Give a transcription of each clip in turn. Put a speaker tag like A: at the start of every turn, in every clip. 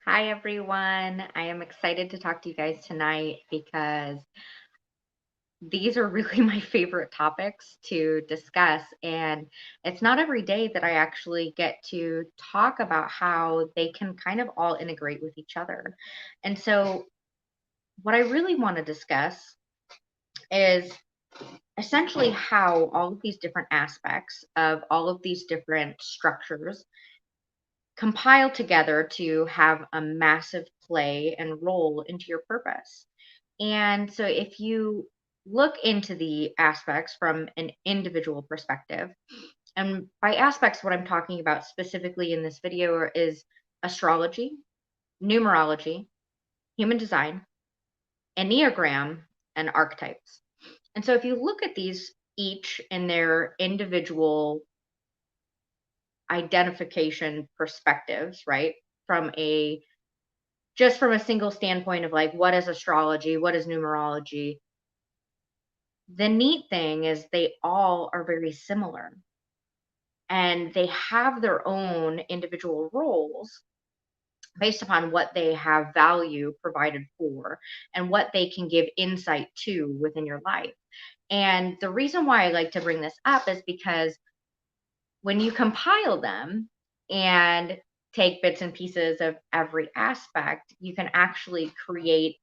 A: Hi, everyone. I am excited to talk to you guys tonight because these are really my favorite topics to discuss. And it's not every day that I actually get to talk about how they can kind of all integrate with each other. And so, what I really want to discuss is essentially how all of these different aspects of all of these different structures compile together to have a massive play and role into your purpose. And so, if you look into the aspects from an individual perspective, and by aspects, what I'm talking about specifically in this video is astrology, numerology, human design, Enneagram, and archetypes. And so, if you look at these each in their individual identification perspectives, right? From a just from a single standpoint of like, what is astrology? What is numerology? The neat thing is they all are very similar and they have their own individual roles based upon what they have value provided for and what they can give insight to within your life. And the reason why I like to bring this up is because when you compile them and take bits and pieces of every aspect, you can actually create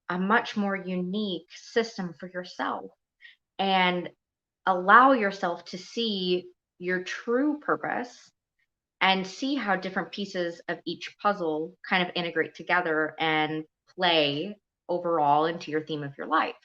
A: a much more unique system for yourself and allow yourself to see your true purpose and see how different pieces of each puzzle kind of integrate together and play overall into your theme of your life.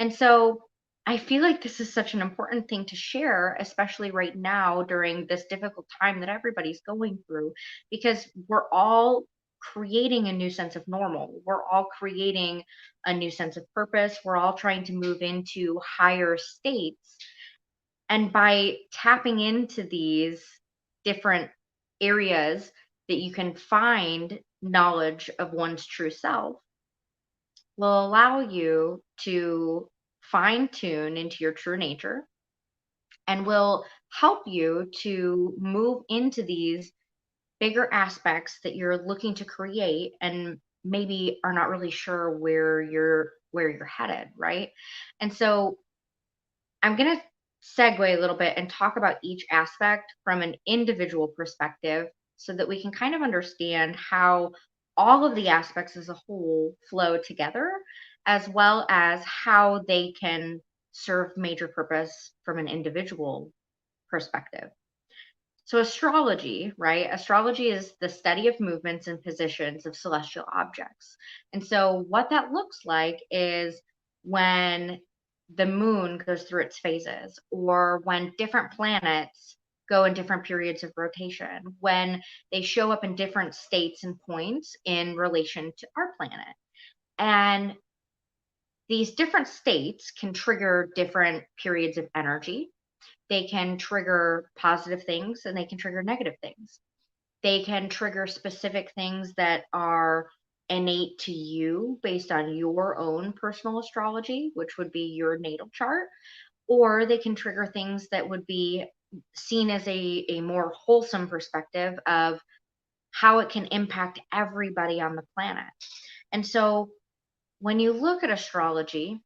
A: And so I feel like this is such an important thing to share, especially right now during this difficult time that everybody's going through, because we're all creating a new sense of normal. We're all creating a new sense of purpose. We're all trying to move into higher states. And by tapping into these different areas that you can find knowledge of one's true self, will allow you to fine tune into your true nature and will help you to move into these bigger aspects that you're looking to create and maybe are not really sure where you're headed, right? And so I'm going to segue a little bit and talk about each aspect from an individual perspective so that we can kind of understand how all of the aspects as a whole flow together, as well as how they can serve major purpose from an individual perspective. So, astrology, right? Astrology is the study of movements and positions of celestial objects. And so, what that looks like is when the moon goes through its phases, or when different planets go in different periods of rotation, when they show up in different states and points in relation to our planet. And these different states can trigger different periods of energy. They can trigger positive things and they can trigger negative things. They can trigger specific things that are innate to you based on your own personal astrology, which would be your natal chart, or they can trigger things that would be seen as a more wholesome perspective of how it can impact everybody on the planet. And so when you look at astrology,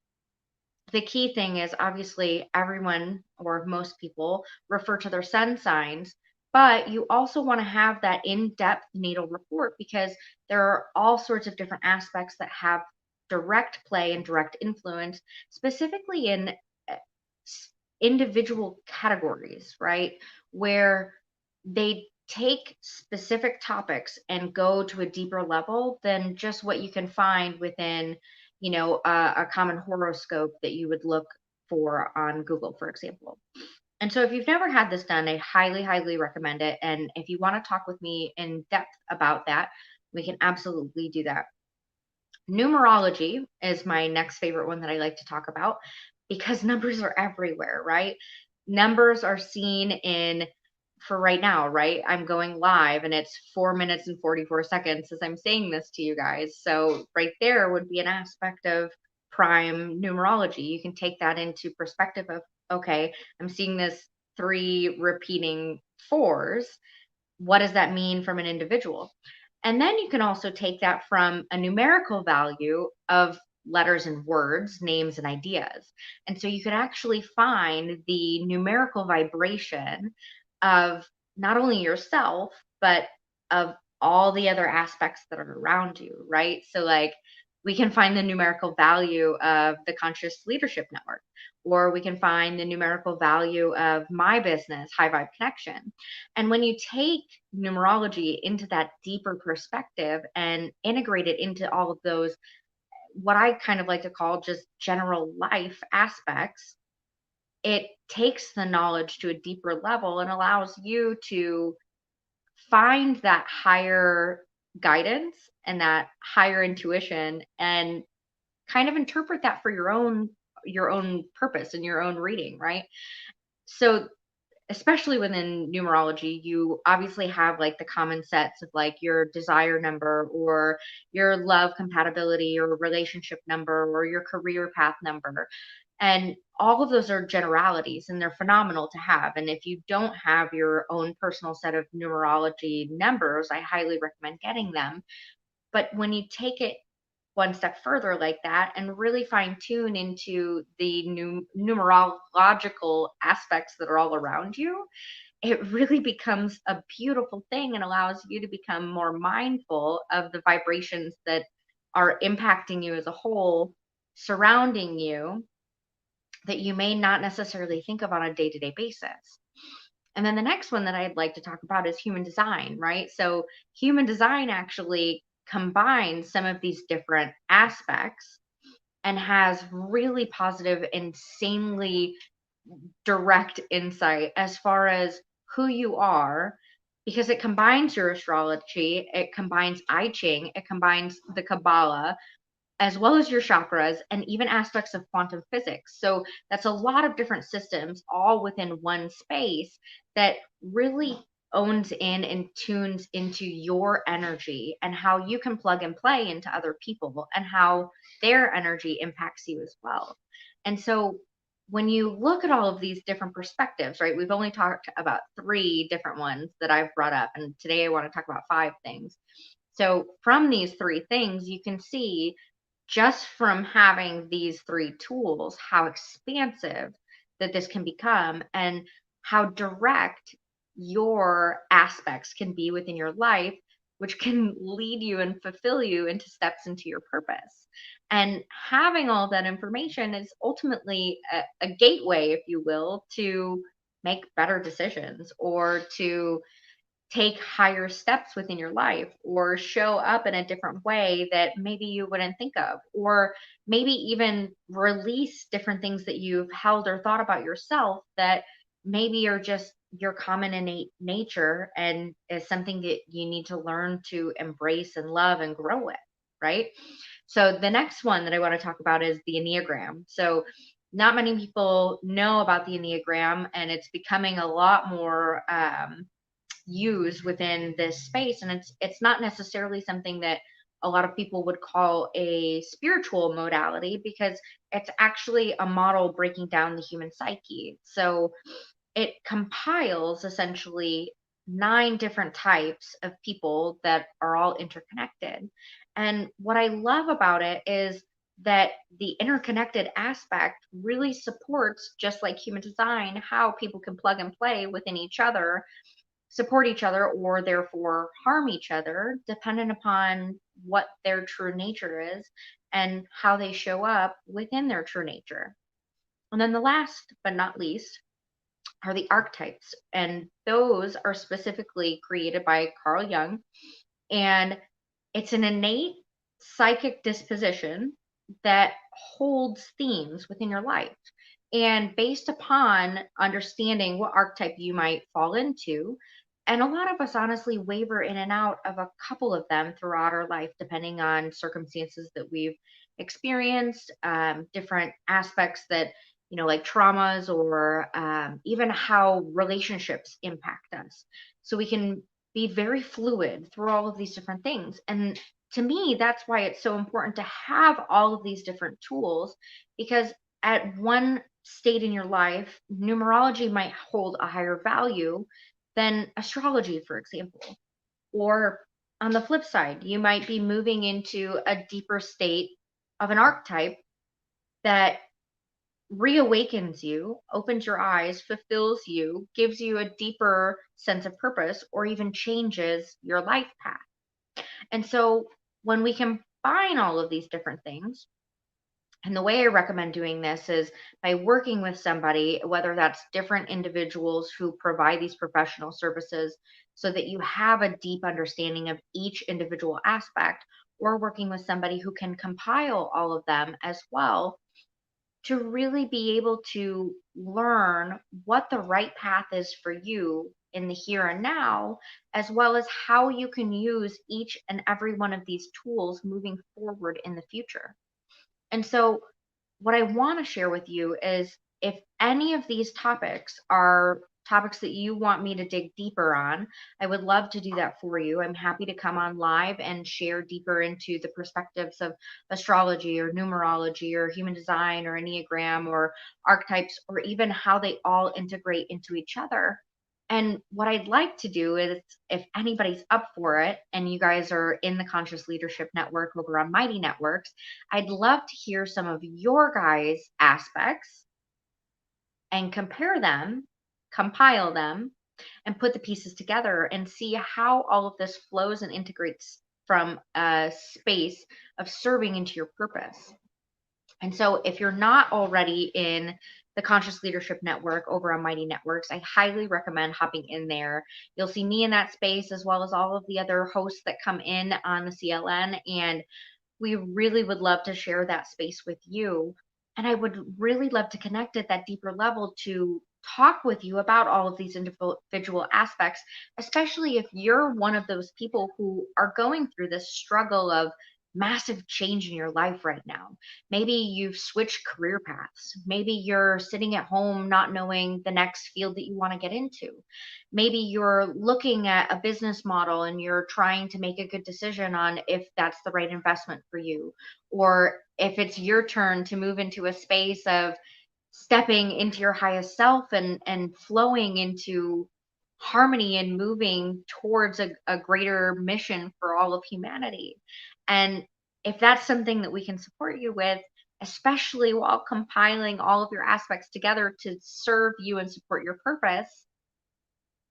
A: the key thing is obviously everyone or most people refer to their sun signs, but you also want to have that in-depth natal report because there are all sorts of different aspects that have direct play and direct influence, specifically in uh, individual categories, right? Where they take specific topics and go to a deeper level than just what you can find within a common horoscope that you would look for on Google, for example. And so if you've never had this done, I highly, highly recommend it. And if you want to talk with me in depth about that, we can absolutely do that. Numerology is my next favorite one that I like to talk about because numbers are everywhere, right? Numbers are seen in for right now, right? I'm going live and it's 4 minutes and 44 seconds as I'm saying this to you guys. So, right there would be an aspect of prime numerology. You can take that into perspective of, okay, I'm seeing this three repeating fours. What does that mean from an individual? And then you can also take that from a numerical value of letters and words, names and ideas. And so you could actually find the numerical vibration of not only yourself, but of all the other aspects that are around you, right? So, like, we can find the numerical value of the Conscious Leadership Network, or we can find the numerical value of my business, High Vibe Connection. And when you take numerology into that deeper perspective and integrate it into all of those, what I kind of like to call just general life aspects, it takes the knowledge to a deeper level and allows you to find that higher guidance and that higher intuition and kind of interpret that for your own purpose and your own reading, right? So especially within numerology, you obviously have like the common sets of like your desire number or your love compatibility or relationship number or your career path number. And all of those are generalities and they're phenomenal to have. And if you don't have your own personal set of numerology numbers, I highly recommend getting them. But when you take it one step further like that and really fine tune into the numerological aspects that are all around you, it really becomes a beautiful thing and allows you to become more mindful of the vibrations that are impacting you as a whole, surrounding you, that you may not necessarily think of on a day-to-day basis. And then the next one that I'd like to talk about is human design, right? So human design actually combines some of these different aspects and has really positive, insanely direct insight as far as who you are, because it combines your astrology, it combines I Ching, it combines the Kabbalah, as well as your chakras and even aspects of quantum physics. So that's a lot of different systems all within one space that really owns in and tunes into your energy and how you can plug and play into other people and how their energy impacts you as well. And so when you look at all of these different perspectives, right, we've only talked about 3 different ones that I've brought up. And today I want to talk about 5 things. So from these 3 things, you can see just from having these 3 tools, how expansive that this can become and how direct your aspects can be within your life, which can lead you and fulfill you into steps into your purpose. And having all that information is ultimately a gateway, if you will, to make better decisions or to take higher steps within your life or show up in a different way that maybe you wouldn't think of, or maybe even release different things that you've held or thought about yourself that maybe are just your common innate nature and is something that you need to learn to embrace and love and grow with, right? So the next one that I want to talk about is the Enneagram. So not many people know about the Enneagram, and it's becoming a lot more used within this space, and it's not necessarily something that a lot of people would call a spiritual modality because it's actually a model breaking down the human psyche. So it compiles essentially 9 different types of people that are all interconnected. And what I love about it is that the interconnected aspect really supports, just like human design, how people can plug and play within each other, support each other, or therefore harm each other, dependent upon what their true nature is and how they show up within their true nature. And then the last but not least are the archetypes. And those are specifically created by Carl Jung. And it's an innate psychic disposition that holds themes within your life. And based upon understanding what archetype you might fall into, and a lot of us honestly waver in and out of a couple of them throughout our life, depending on circumstances that we've experienced, different aspects that, like traumas or even how relationships impact us. So we can be very fluid through all of these different things. And to me, that's why it's so important to have all of these different tools, because at one state in your life, numerology might hold a higher value than astrology, for example, or On the flip side, you might be moving into a deeper state of an archetype that reawakens you, opens your eyes, fulfills you, gives you a deeper sense of purpose, or even changes your life path. And so when we combine all of these different things, and the way I recommend doing this is by working with somebody, whether that's different individuals who provide these professional services, so that you have a deep understanding of each individual aspect, or working with somebody who can compile all of them as well, to really be able to learn what the right path is for you in the here and now, as well as how you can use each and every one of these tools moving forward in the future. And so, what I want to share with you is, if any of these topics are topics that you want me to dig deeper on, I would love to do that for you. I'm happy to come on live and share deeper into the perspectives of astrology or numerology or human design or Enneagram or archetypes, or even how they all integrate into each other. And what I'd like to do is, if anybody's up for it and you guys are in the Conscious Leadership Network over on Mighty Networks, I'd love to hear some of your guys' aspects and compare them, compile them, and put the pieces together and see how all of this flows and integrates from a space of serving into your purpose. And so, if you're not already in the Conscious Leadership Network over on Mighty Networks, I highly recommend hopping in there. You'll see me in that space, as well as all of the other hosts that come in on the CLN. And we really would love to share that space with you. And I would really love to connect at that deeper level to talk with you about all of these individual aspects, especially if you're one of those people who are going through this struggle of massive change in your life right now. Maybe you've switched career paths. Maybe you're sitting at home not knowing the next field that you want to get into. Maybe you're looking at a business model and you're trying to make a good decision on if that's the right investment for you, or if it's your turn to move into a space of stepping into your highest self and flowing into harmony and moving towards a greater mission for all of humanity. And if that's something that we can support you with, especially while compiling all of your aspects together to serve you and support your purpose,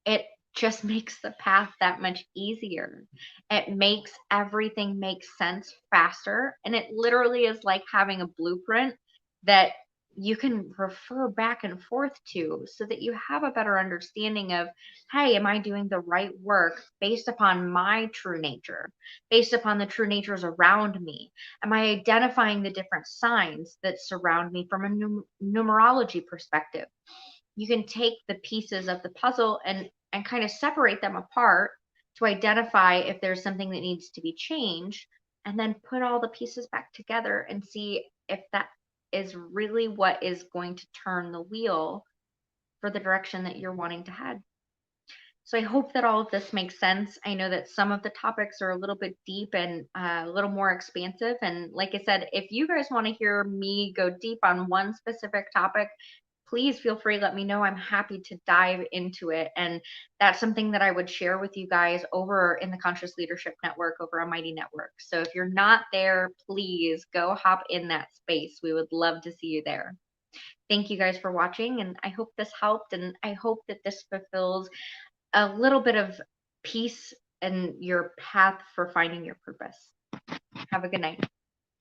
A: it just makes the path that much easier. It makes everything make sense faster. And it literally is like having a blueprint that you can refer back and forth to, so that you have a better understanding of, hey, am I doing the right work based upon my true nature, based upon the true natures around me? Am I identifying the different signs that surround me from a numerology perspective? You can take the pieces of the puzzle and kind of separate them apart to identify if there's something that needs to be changed, and then put all the pieces back together and see if that is really what is going to turn the wheel for the direction that you're wanting to head. So I hope that all of this makes sense. I know that some of the topics are a little bit deep and a little more expansive. And like I said, if you guys want to hear me go deep on one specific topic, please feel free, let me know. I'm happy to dive into it. And that's something that I would share with you guys over in the Conscious Leadership Network over on Mighty Network. So if you're not there, please go hop in that space. We would love to see you there. Thank you guys for watching, and I hope this helped, and I hope that this fulfills a little bit of peace in your path for finding your purpose. Have a good night.